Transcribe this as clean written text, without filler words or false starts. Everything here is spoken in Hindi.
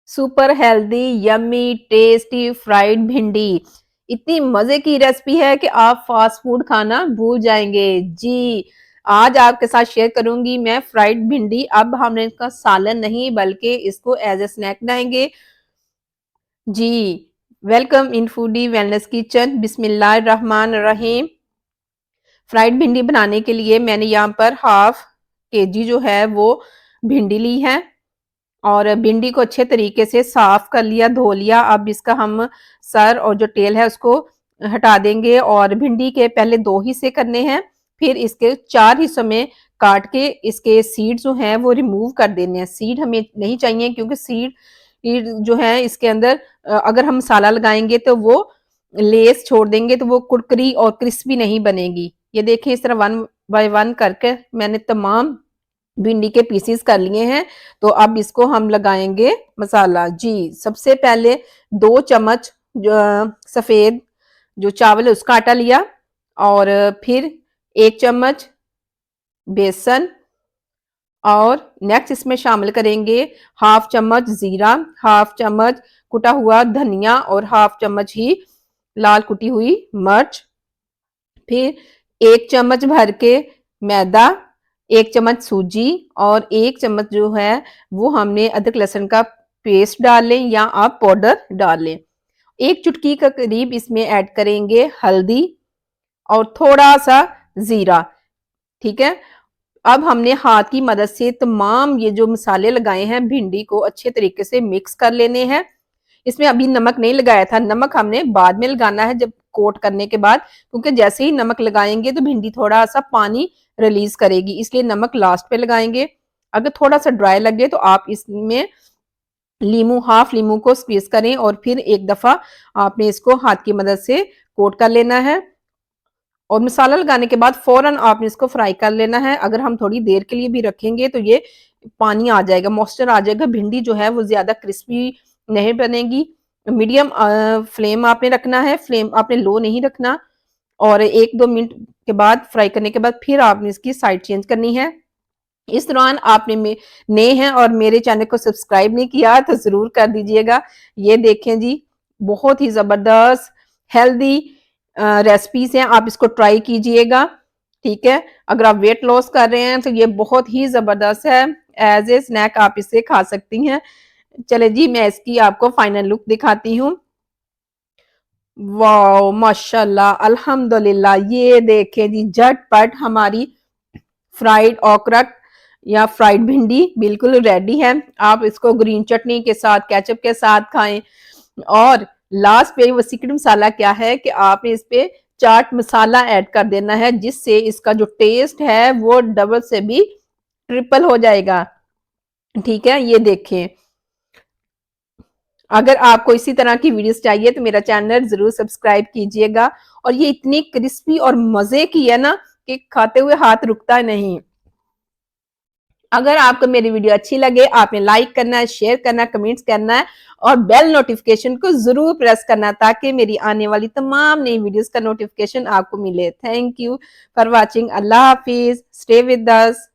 Super healthy yummy tasty fried भिंडी। इतनी मजे की रेसिपी है कि आप फास्ट फूड खाना भूल जाएंगे। जी, आज आपके साथ शेयर करूंगी मैं फ्राइड भिंडी। अब हमने इसका सालन नहीं बल्कि इसको एज ए स्नैक बनाएंगे। जी, welcome in foodie wellness kitchen. बिस्मिल्लाहिर रहमान रहीम। फ्राइड भिंडी बनाने के लिए मैंने यहाँ पर हाफ केजी जो है वो भिंडी ली है और भिंडी को अच्छे तरीके से साफ कर लिया, धो लिया। अब इसका हम सर और जो टेल है उसको हटा देंगे और भिंडी के पहले 2 हिस्से करने हैं, फिर इसके 4 हिस्सों में काट के इसके सीड जो हैं वो रिमूव कर देने हैं। सीड हमें नहीं चाहिए क्योंकि सीड जो है इसके अंदर अगर हम मसाला लगाएंगे तो वो लेस छोड़ देंगे तो वो कुरकुरी और क्रिस्पी नहीं बनेगी। ये देखिए इस तरह 1 बाय 1 करके मैंने तमाम भिंडी के पीसेस कर लिए हैं। तो अब इसको हम लगाएंगे मसाला। जी, सबसे पहले 2 चम्मच सफेद जो चावल है उसका आटा लिया और फिर 1 चम्मच बेसन और नेक्स्ट इसमें शामिल करेंगे हाफ चम्मच जीरा, हाफ चम्मच कुटा हुआ धनिया और हाफ चम्मच ही लाल कुटी हुई मिर्च। फिर 1 चम्मच भर के मैदा, 1 चम्मच सूजी और 1 चम्मच जो है वो हमने अदरक लहसुन का पेस्ट डाल लें या आप पाउडर डाल लें। 1 चुटकी का करीब इसमें ऐड करेंगे हल्दी और थोड़ा सा जीरा। ठीक है, अब हमने हाथ की मदद से तमाम ये जो मसाले लगाए हैं भिंडी को अच्छे तरीके से मिक्स कर लेने हैं। इसमें अभी नमक नहीं लगाया था, नमक हमने बाद में लगाना है जब कोट करने के बाद, क्योंकि जैसे ही नमक लगाएंगे तो भिंडी थोड़ा सा पानी रिलीज करेगी, इसलिए नमक लास्ट पे लगाएंगे। अगर थोड़ा सा ड्राई लगे तो आप इसमें लीमू, हाफ लीमू को स्क्वीज करें और फिर एक दफा आपने इसको हाथ की मदद से कोट कर लेना है और मसाला लगाने के बाद फौरन आपने इसको फ्राई कर लेना है। अगर हम थोड़ी देर के लिए भी रखेंगे तो ये पानी आ जाएगा, मॉइस्चर आ जाएगा, भिंडी जो है वो ज्यादा क्रिस्पी नहीं बनेगी। मीडियम फ्लेम आपने रखना है, फ्लेम आपने लो नहीं रखना। और 1-2 मिनट के बाद फ्राई करने के बाद फिर आपने इसकी साइड चेंज करनी है। इस दौरान आपने नए हैं और मेरे चैनल को सब्सक्राइब नहीं किया तो जरूर कर दीजिएगा। ये देखें जी, बहुत ही जबरदस्त हेल्दी रेसिपीज हैं, आप इसको ट्राई कीजिएगा। ठीक है, अगर आप वेट लॉस कर रहे हैं तो ये बहुत ही जबरदस्त है, एज ए स्नैक आप इसे खा सकती हैं। चले जी, मैं इसकी आपको फाइनल लुक दिखाती हूँ। वाह माशाल्लाह, अल्हम्दुलिल्लाह। ये देखें जी, झटपट हमारी फ्राइड ओकरा या फ्राइड भिंडी बिल्कुल रेडी है। आप इसको ग्रीन चटनी के साथ, केचप के साथ खाएं। और लास्ट पे वो सीक्रेट मसाला क्या है कि आपने इस पे चाट मसाला ऐड कर देना है, जिससे इसका जो टेस्ट है वो डबल से भी ट्रिपल हो जाएगा। ठीक है, ये देखें। अगर आपको इसी तरह की वीडियोस चाहिए तो मेरा चैनल जरूर सब्सक्राइब कीजिएगा। और ये इतनी क्रिस्पी और मजे की है ना कि खाते हुए हाथ रुकता नहीं। अगर आपको मेरी वीडियो अच्छी लगे आपने लाइक करना है, शेयर करना है, कमेंट्स करना है और बेल नोटिफिकेशन को जरूर प्रेस करना ताकि मेरी आने वाली तमाम नई वीडियोस का नोटिफिकेशन आपको मिले। Thank you for watching. Allah Hafiz. Stay with us.